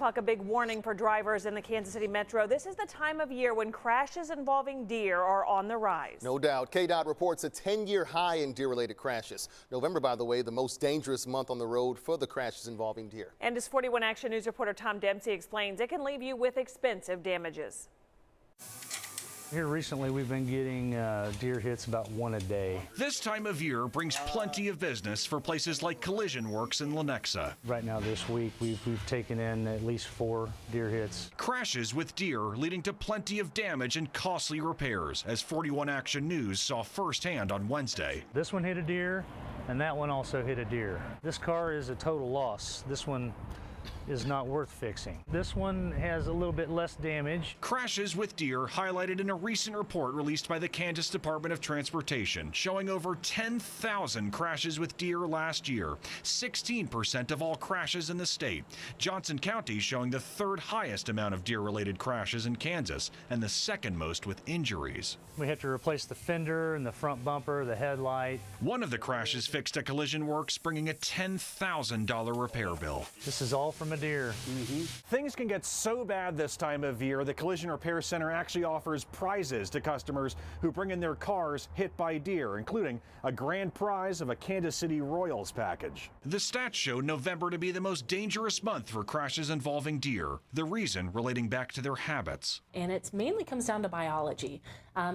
o'clock, a big warning for drivers in the Kansas City Metro. This is the time of year when crashes involving deer are on the rise. No doubt. KDOT reports a 10-year high in deer-related crashes. November, by the way, the most dangerous month on the road for the crashes involving deer. And as 41 Action News reporter Tom Dempsey explains, it can leave you with expensive damages. Here recently, we've been getting deer hits about one a day. This time of year brings plenty of business for places like Collision Works in Lenexa. Right now this week, we've taken in at least 4 deer hits. Crashes with deer leading to plenty of damage and costly repairs, as 41 Action News saw firsthand on Wednesday. This one hit a deer, and that one also hit a deer. This car is a total loss. This one is not worth fixing. This one has a little bit less damage. Crashes with deer highlighted in a recent report released by the Kansas Department of Transportation, showing over 10,000 crashes with deer last year, 16% of all crashes in the state. Johnson County showing the 3rd highest amount of deer-related crashes in Kansas and the 2nd most with injuries. We had to replace the fender and the front bumper, the headlight. One of the crashes fixed at Collision Works, bringing a $10,000 repair bill. This is all from a deer. Things can get so bad this time of year, the Collision Repair Center actually offers prizes to customers who bring in their cars hit by deer, including a grand prize of a Kansas City Royals package. The stats show November to be the most dangerous month for crashes involving deer, the reason relating back to their habits. And it mainly comes down to biology.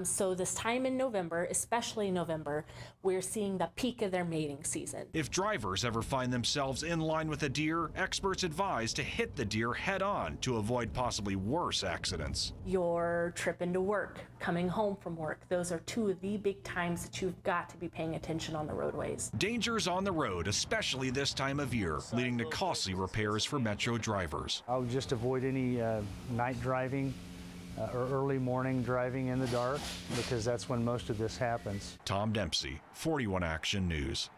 So this time in November, especially November, we're seeing the peak of their mating season. If drivers ever find themselves in line with a deer, experts advise to hit the deer head on to avoid possibly worse accidents. Your trip into work, coming home from work, those are 2 of the big times that you've got to be paying attention on the roadways. Dangers on the road, especially this time of year, leading to costly repairs for Metro drivers. I would just avoid any night driving or early morning driving in the dark, because that's when most of this happens. Tom Dempsey, 41 Action News.